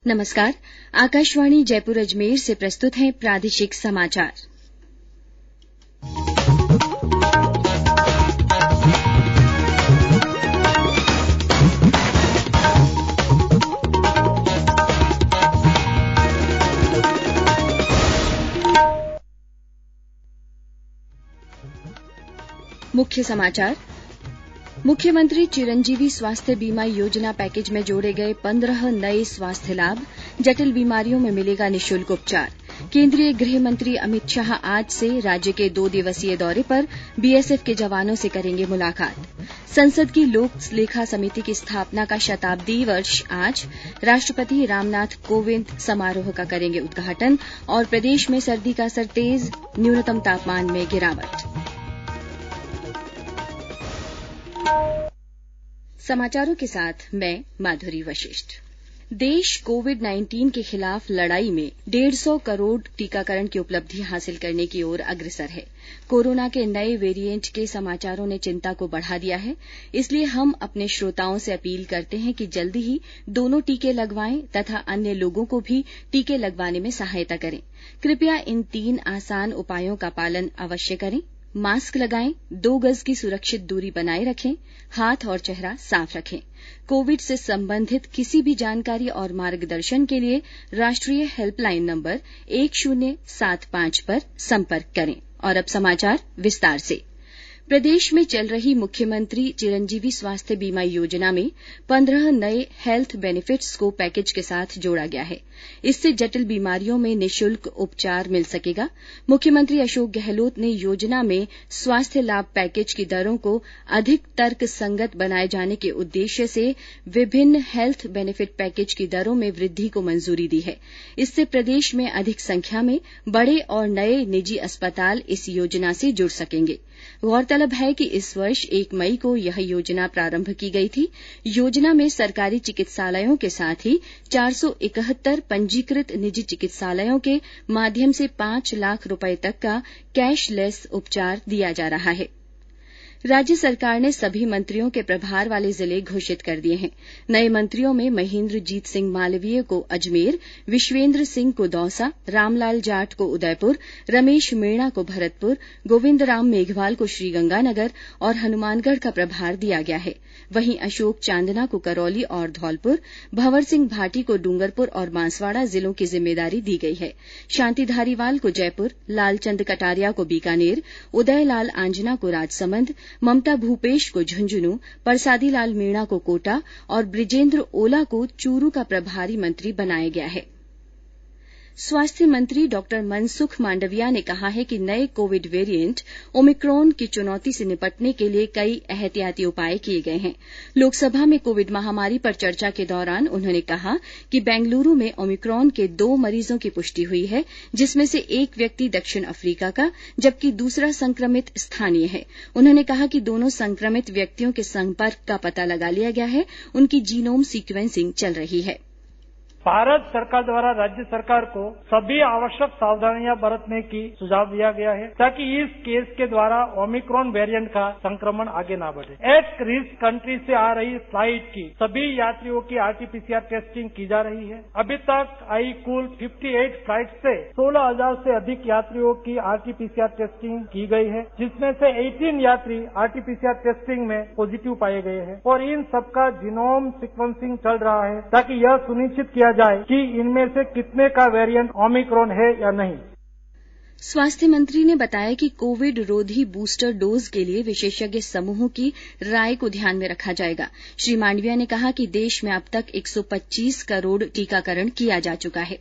नमस्कार। आकाशवाणी जयपुर अजमेर से प्रस्तुत हैं प्रादेशिक समाचार। मुख्य समाचार। मुख्यमंत्री चिरंजीवी स्वास्थ्य बीमा योजना पैकेज में जोड़े गए 15 नए स्वास्थ्य लाभ। जटिल बीमारियों में मिलेगा निःशुल्क उपचार। केंद्रीय गृह मंत्री अमित शाह आज से राज्य के 2 दिवसीय दौरे पर बीएसएफ के जवानों से करेंगे मुलाकात। संसद की लोक लेखा समिति की स्थापना का शताब्दी वर्ष आज। राष्ट्रपति रामनाथ कोविंद समारोह का करेंगे उद्घाटन और प्रदेश में सर्दी का असर तेज, न्यूनतम तापमान में गिरावट। समाचारों के साथ मैं माधुरी वशिष्ठ। देश कोविड-19 के खिलाफ लड़ाई में 150 करोड़ टीकाकरण की उपलब्धि हासिल करने की ओर अग्रसर है। कोरोना के नए वेरिएंट के समाचारों ने चिंता को बढ़ा दिया है, इसलिए हम अपने श्रोताओं से अपील करते हैं कि जल्दी ही दोनों टीके लगवाएं तथा अन्य लोगों को भी टीके लगवाने में सहायता करें। कृपया इन 3 आसान उपायों का पालन अवश्य करें। मास्क लगाएं, 2 गज की सुरक्षित दूरी बनाए रखें, हाथ और चेहरा साफ रखें। कोविड से संबंधित किसी भी जानकारी और मार्गदर्शन के लिए राष्ट्रीय हेल्पलाइन नंबर 1075 पर संपर्क करें। और अब समाचार विस्तार से। प्रदेश में चल रही मुख्यमंत्री चिरंजीवी स्वास्थ्य बीमा योजना में 15 नए हेल्थ बेनिफिट्स को पैकेज के साथ जोड़ा गया है। इससे जटिल बीमारियों में निःशुल्क उपचार मिल सकेगा। मुख्यमंत्री अशोक गहलोत ने योजना में स्वास्थ्य लाभ पैकेज की दरों को अधिक तर्कसंगत बनाए जाने के उद्देश्य से विभिन्न हेल्थ बेनिफिट पैकेज की दरों में वृद्धि को मंजूरी दी है। इससे प्रदेश में अधिक संख्या में बड़े और नए निजी अस्पताल इस योजना से जुड़ सकेंगे। गौरतलब है कि इस वर्ष 1 मई को यह योजना प्रारंभ की गई थी। योजना में सरकारी चिकित्सालयों के साथ ही 471 पंजीकृत निजी चिकित्सालयों के माध्यम से 5 लाख रुपए तक का कैशलेस उपचार दिया जा रहा है। राज्य सरकार ने सभी मंत्रियों के प्रभार वाले जिले घोषित कर दिए हैं। नए मंत्रियों में महेंद्रजीत सिंह मालवीय को अजमेर, विश्वेंद्र सिंह को दौसा, रामलाल जाट को उदयपुर, रमेश मीणा को भरतपुर, गोविंद राम मेघवाल को श्रीगंगानगर और हनुमानगढ़ का प्रभार दिया गया है। वहीं अशोक चांदना को करौली और धौलपुर, भंवर सिंह भाटी को डूंगरपुर और बांसवाड़ा जिलों की जिम्मेदारी दी गई है। शांति धारीवाल को जयपुर, लालचंद कटारिया को बीकानेर, उदयलाल आंजना को राजसमंद, ममता भूपेश को झुंझुनू, परसादी लाल मीणा को कोटा और ब्रिजेंद्र ओला को चूरू का प्रभारी मंत्री बनाया गया है। स्वास्थ्य मंत्री डॉ मनसुख मांडविया ने कहा है कि नए कोविड वेरिएंट ओमिक्रॉन की चुनौती से निपटने के लिए कई एहतियाती उपाय किए गए हैं। लोकसभा में कोविड महामारी पर चर्चा के दौरान उन्होंने कहा कि बेंगलुरू में ओमिक्रॉन के 2 मरीजों की पुष्टि हुई है, जिसमें से एक व्यक्ति दक्षिण अफ्रीका का जबकि दूसरा संक्रमित स्थानीय है। उन्होंने कहा कि दोनों संक्रमित व्यक्तियों के संपर्क का पता लगा लिया गया है, उनकी जीनोम सीक्वेंसिंग चल रही है। भारत सरकार द्वारा राज्य सरकार को सभी आवश्यक सावधानियां बरतने की सुझाव दिया गया है ताकि इस केस के द्वारा ओमिक्रॉन वेरिएंट का संक्रमण आगे न बढ़े। एट रिस्क कंट्री से आ रही फ्लाइट की सभी यात्रियों की आरटीपीसीआर टेस्टिंग की जा रही है। अभी तक आई कुल 58 फ्लाइट से 16,000 से अधिक यात्रियों की आरटीपीसीआर टेस्टिंग की गई है, जिसमें से 18 यात्री आरटीपीसीआर टेस्टिंग में पॉजिटिव पाए गए हैं और इन सबका जीनोम सीक्वेंसिंग चल रहा है ताकि यह सुनिश्चित किया जाए कि इनमें से कितने का वेरिएंट ओमिक्रॉन है या नहीं। स्वास्थ्य मंत्री ने बताया कि कोविड रोधी बूस्टर डोज के लिए विशेषज्ञ समूहों की राय को ध्यान में रखा जाएगा। श्री मांडविया ने कहा कि देश में अब तक 125 करोड़ टीकाकरण किया जा चुका है।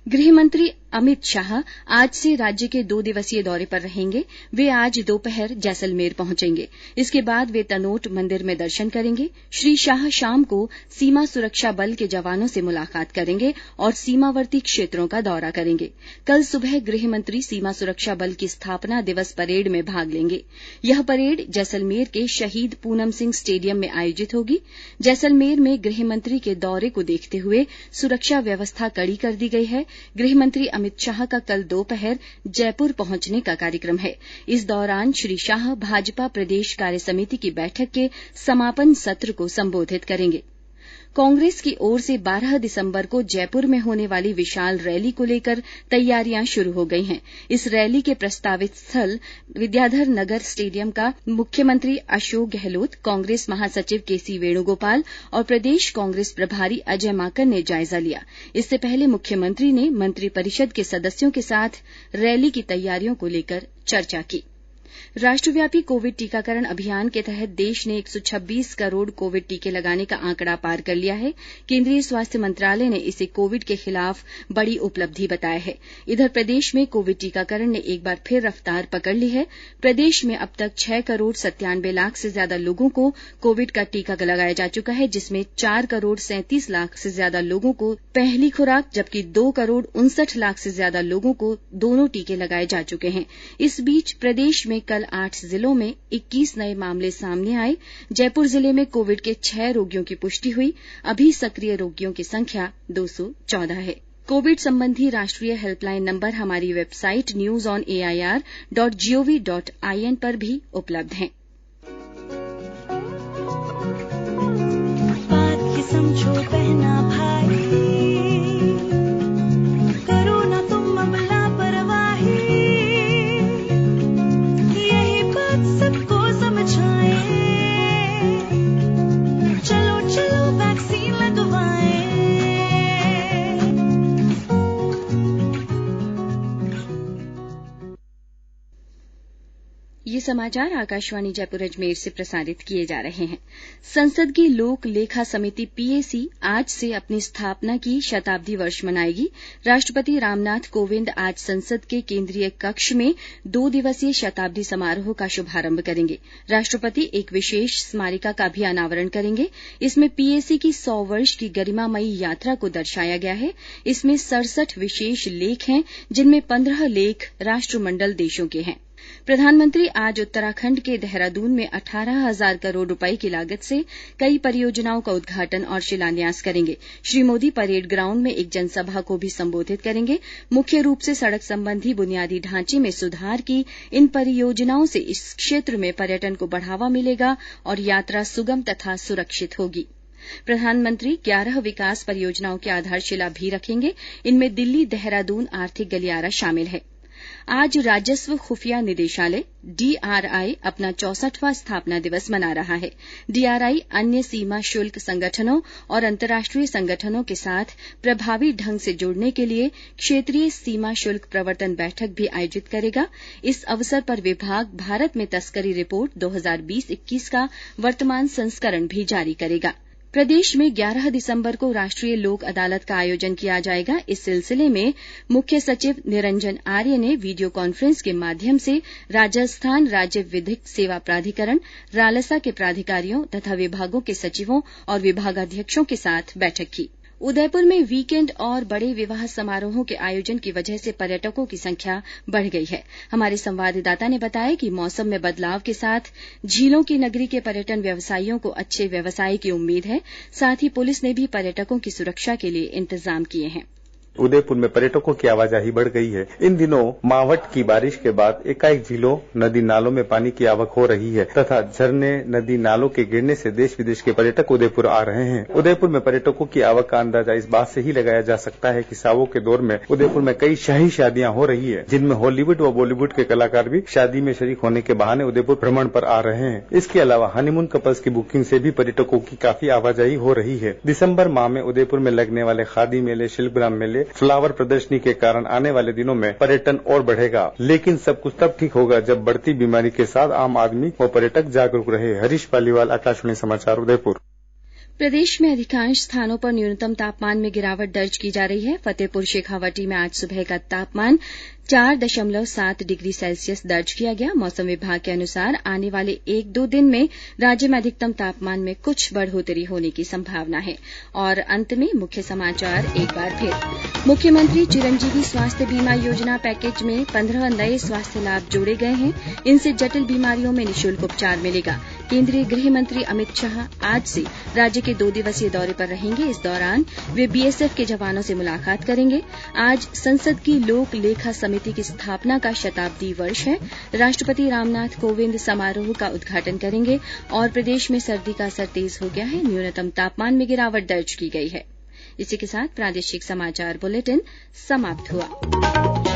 गृह मंत्री अमित शाह आज से राज्य के 2 दिवसीय दौरे पर रहेंगे। वे आज दोपहर जैसलमेर पहुंचेंगे। इसके बाद वे तनोट मंदिर में दर्शन करेंगे। श्री शाह शाम को सीमा सुरक्षा बल के जवानों से मुलाकात करेंगे और सीमावर्ती क्षेत्रों का दौरा करेंगे। कल सुबह गृह मंत्री सीमा सुरक्षा बल की स्थापना दिवस परेड में भाग लेंगे। यह परेड जैसलमेर के शहीद पूनम सिंह स्टेडियम में आयोजित होगी। जैसलमेर में गृह मंत्री के दौरे को देखते हुए सुरक्षा व्यवस्था कड़ी कर दी गई है। गृह मंत्री अमित शाह का कल दोपहर जयपुर पहुंचने का कार्यक्रम है। इस दौरान श्री शाह भाजपा प्रदेश कार्यसमिति की बैठक के समापन सत्र को संबोधित करेंगे। कांग्रेस की ओर से 12 दिसंबर को जयपुर में होने वाली विशाल रैली को लेकर तैयारियां शुरू हो गई हैं। इस रैली के प्रस्तावित स्थल विद्याधर नगर स्टेडियम का मुख्यमंत्री अशोक गहलोत, कांग्रेस महासचिव केसी वेणुगोपाल और प्रदेश कांग्रेस प्रभारी अजय माकन ने जायजा लिया। इससे पहले मुख्यमंत्री ने मंत्रिपरिषद के सदस्यों के साथ रैली की तैयारियों को लेकर चर्चा की। राष्ट्रव्यापी कोविड टीकाकरण अभियान के तहत देश ने 126 करोड़ कोविड टीके लगाने का आंकड़ा पार कर लिया है। केंद्रीय स्वास्थ्य मंत्रालय ने इसे कोविड के खिलाफ बड़ी उपलब्धि बताया है। इधर प्रदेश में कोविड टीकाकरण ने एक बार फिर रफ्तार पकड़ ली है। प्रदेश में अब तक 6 करोड़ 97 लाख से ज्यादा लोगों को कोविड का टीका लगाया जा चुका है, जिसमें 4 करोड़ 37 लाख से ज्यादा लोगों को पहली खुराक जबकि 2 करोड़ 59 लाख से ज्यादा लोगों को दोनों टीके लगाए जा चुके हैं। इस बीच प्रदेश में कल 8 जिलों में 21 नए मामले सामने आए। जयपुर जिले में कोविड के 6 रोगियों की पुष्टि हुई। अभी सक्रिय रोगियों की संख्या 214 है। कोविड संबंधी राष्ट्रीय हेल्पलाइन नंबर हमारी वेबसाइट newsonair.gov.in पर भी उपलब्ध हैं। बात की समझो बहना भाई, करो ना तुम अब लापरवाही, यही बात सबको समझाए, चलो चलो वैक्सीन लगवाएं। ये समाचार आकाशवाणी जयपुर अजमेर से प्रसारित किए जा रहे हैं। संसद की लोक लेखा समिति पीएसी आज से अपनी स्थापना की शताब्दी वर्ष मनाएगी। राष्ट्रपति रामनाथ कोविंद आज संसद के केंद्रीय कक्ष में 2 दिवसीय शताब्दी समारोह का शुभारंभ करेंगे। राष्ट्रपति एक विशेष स्मारिका का भी अनावरण करेंगे। इसमें पीएसी की 100 वर्ष की गरिमामयी यात्रा को दर्शाया गया है। इसमें 67 विशेष लेख हैं, जिनमें 15 लेख राष्ट्रमंडल देशों के हैं। प्रधानमंत्री आज उत्तराखंड के देहरादून में 18,000 करोड़ रुपए की लागत से कई परियोजनाओं का उद्घाटन और शिलान्यास करेंगे। श्री मोदी परेड ग्राउंड में एक जनसभा को भी संबोधित करेंगे। मुख्य रूप से सड़क संबंधी बुनियादी ढांचे में सुधार की इन परियोजनाओं से इस क्षेत्र में पर्यटन को बढ़ावा मिलेगा और यात्रा सुगम तथा सुरक्षित होगी। प्रधानमंत्री 11 विकास परियोजनाओं की आधारशिला भी रखेंगे। इनमें दिल्ली देहरादून आर्थिक गलियारा शामिल है। आज राजस्व खुफिया निदेशालय डीआरआई अपना 64वां स्थापना दिवस मना रहा है। डीआरआई अन्य सीमा शुल्क संगठनों और अंतर्राष्ट्रीय संगठनों के साथ प्रभावी ढंग से जुड़ने के लिए क्षेत्रीय सीमा शुल्क प्रवर्तन बैठक भी आयोजित करेगा। इस अवसर पर विभाग भारत में तस्करी रिपोर्ट 2020-21 का वर्तमान संस्करण भी जारी करेगा। प्रदेश में 11 दिसंबर को राष्ट्रीय लोक अदालत का आयोजन किया जाएगा। इस सिलसिले में मुख्य सचिव निरंजन आर्य ने वीडियो कॉन्फ्रेंस के माध्यम से राजस्थान राज्य विधिक सेवा प्राधिकरण, रालसा के प्राधिकारियों तथा विभागों के सचिवों और विभागाध्यक्षों के साथ बैठक की। उदयपुर में वीकेंड और बड़े विवाह समारोहों के आयोजन की वजह से पर्यटकों की संख्या बढ़ गई है। हमारे संवाददाता ने बताया कि मौसम में बदलाव के साथ झीलों की नगरी के पर्यटन व्यवसायियों को अच्छे व्यवसाय की उम्मीद है। साथ ही पुलिस ने भी पर्यटकों की सुरक्षा के लिए इंतजाम किए हैं। उदयपुर में पर्यटकों की आवाजाही बढ़ गई है। इन दिनों मावठ की बारिश के बाद एकाएक झीलों, नदी नालों में पानी की आवक हो रही है तथा झरने, नदी नालों के गिरने से देश विदेश के पर्यटक उदयपुर आ रहे हैं। उदयपुर में पर्यटकों की आवक का अंदाजा इस बात से ही लगाया जा सकता है कि सावों के दौर में उदयपुर में कई शाही शादियां हो रही है, जिनमें हॉलीवुड व बॉलीवुड के कलाकार भी शादी में शरीक होने के बहाने उदयपुर भ्रमण पर आ रहे हैं। इसके अलावा हनीमून कपल्स की बुकिंग से भी पर्यटकों की काफी आवाजाही हो रही है। दिसंबर माह में उदयपुर में लगने वाले खादी मेले, शिल्पग्राम मेले, फ्लावर प्रदर्शनी के कारण आने वाले दिनों में पर्यटन और बढ़ेगा। लेकिन सब कुछ तब ठीक होगा जब बढ़ती बीमारी के साथ आम आदमी व पर्यटक जागरूक रहे। हरीश पालीवाल, आकाशवाणी समाचार, उदयपुर। प्रदेश में अधिकांश स्थानों पर न्यूनतम तापमान में गिरावट दर्ज की जा रही है। फतेहपुर शेखावाटी में आज सुबह का तापमान 4.7 डिग्री सेल्सियस दर्ज किया गया। मौसम विभाग के अनुसार आने वाले 1-2 दिन में राज्य में अधिकतम तापमान में कुछ बढ़ोतरी होने की संभावना है। और अंत में मुख्य समाचार एक बार फिर। मुख्यमंत्री चिरंजीवी स्वास्थ्य बीमा योजना पैकेज में 15 नए स्वास्थ्य लाभ जोड़े गए हैं। इनसे जटिल बीमारियों में निःशुल्क उपचार मिलेगा। केंद्रीय गृह मंत्री अमित शाह आज से राज्य के 2 दिवसीय दौरे पर रहेंगे। इस दौरान वे बीएसएफ के जवानों से मुलाकात करेंगे। आज संसद की लोक लेखा समिति समिति की स्थापना का शताब्दी वर्ष है। राष्ट्रपति रामनाथ कोविंद समारोह का उद्घाटन करेंगे और प्रदेश में सर्दी का असर तेज हो गया है। न्यूनतम तापमान में गिरावट दर्ज की गई है। इसी के साथ प्रादेशिक समाचार बुलेटिन समाप्त हुआ।